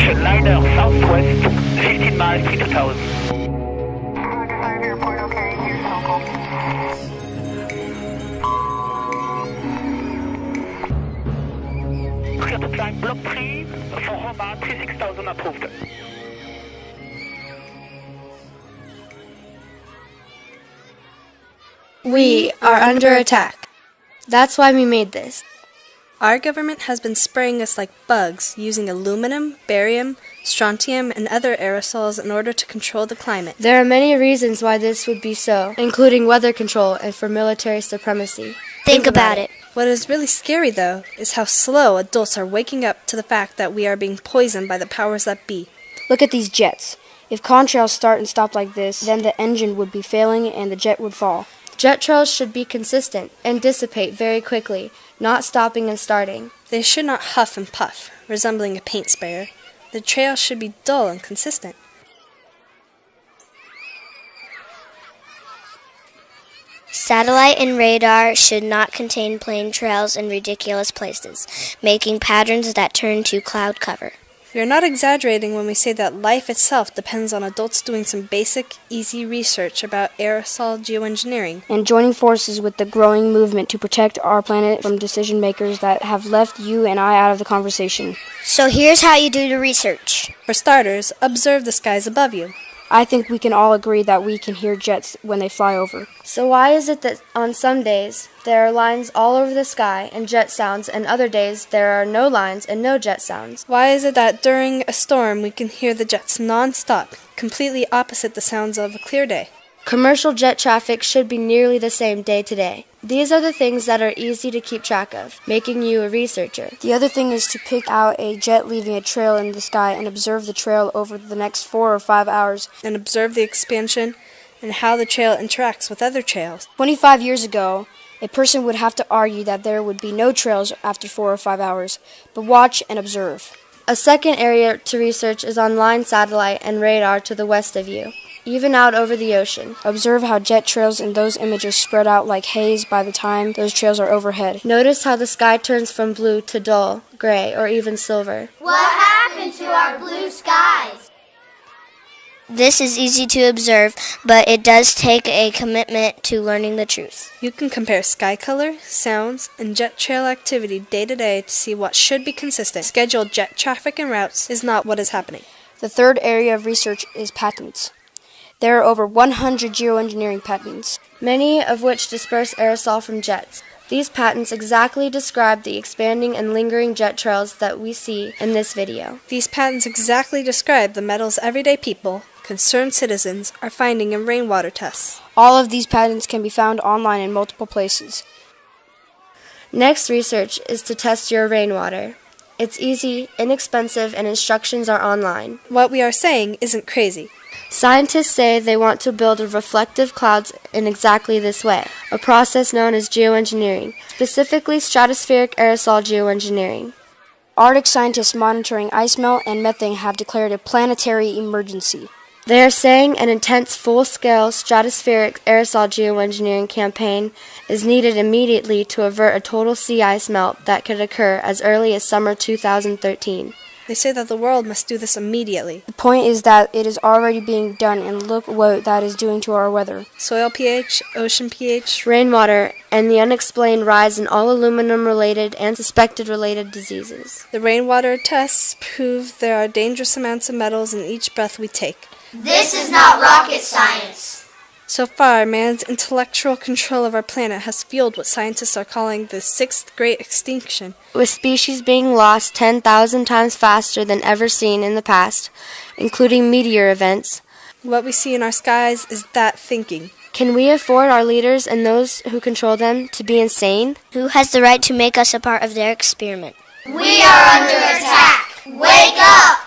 Direction liner southwest, 15 miles, 3000. Clear to climb block 3 for Roma 36000 approved. We are under attack. That's why we made this. Our government has been spraying us like bugs, using aluminum, barium, strontium, and other aerosols in order to control the climate. There are many reasons why this would be so, including weather control and for military supremacy. Think about it. What is really scary, though, is how slow adults are waking up to the fact that we are being poisoned by the powers that be. Look at these jets. If contrails start and stop like this, then the engine would be failing and the jet would fall. Jet trails should be consistent and dissipate very quickly, not stopping and starting. They should not huff and puff, resembling a paint sprayer. The trail should be dull and consistent. Satellite and radar should not contain plain trails in ridiculous places, making patterns that turn to cloud cover. We are not exaggerating when we say that life itself depends on adults doing some basic, easy research about aerosol geoengineering. And joining forces with the growing movement to protect our planet from decision makers that have left you and I out of the conversation. So here's how you do the research. For starters, observe the skies above you. I think we can all agree that we can hear jets when they fly over. So why is it that on some days there are lines all over the sky and jet sounds, and other days there are no lines and no jet sounds? Why is it that during a storm we can hear the jets non-stop, completely opposite the sounds of a clear day? Commercial jet traffic should be nearly the same day to day. These are the things that are easy to keep track of, making you a researcher. The other thing is to pick out a jet leaving a trail in the sky and observe the trail over the next 4 or 5 hours. And observe the expansion and how the trail interacts with other trails. 25 years ago, a person would have to argue that there would be no trails after 4 or 5 hours, but watch and observe. A second area to research is on line satellite and radar to the west of you, even out over the ocean. Observe how jet trails in those images spread out like haze by the time those trails are overhead. Notice how the sky turns from blue to dull, gray, or even silver. What happened to our blue skies? This is easy to observe, but it does take a commitment to learning the truth. You can compare sky color, sounds, and jet trail activity day to day to see what should be consistent. Scheduled jet traffic and routes is not what is happening. The third area of research is patents. There are over 100 geoengineering patents, many of which disperse aerosol from jets. These patents exactly describe the expanding and lingering jet trails that we see in this video. These patents exactly describe the metals everyday people, concerned citizens, are finding in rainwater tests. All of these patents can be found online in multiple places. Next research is to test your rainwater. It's easy, inexpensive, and instructions are online. What we are saying isn't crazy. Scientists say they want to build reflective clouds in exactly this way, a process known as geoengineering, specifically stratospheric aerosol geoengineering. Arctic scientists monitoring ice melt and methane have declared a planetary emergency. They are saying an intense full-scale stratospheric aerosol geoengineering campaign is needed immediately to avert a total sea ice melt that could occur as early as summer 2013. They say that the world must do this immediately. The point is that it is already being done, and look what that is doing to our weather. Soil pH, ocean pH, rainwater, and the unexplained rise in all aluminum-related and suspected-related diseases. The rainwater tests prove there are dangerous amounts of metals in each breath we take. This is not rocket science. So far, man's intellectual control of our planet has fueled what scientists are calling the sixth great extinction. With species being lost 10,000 times faster than ever seen in the past, including meteor events. What we see in our skies is that thinking. Can we afford our leaders and those who control them to be insane? Who has the right to make us a part of their experiment? We are under attack. Wake up!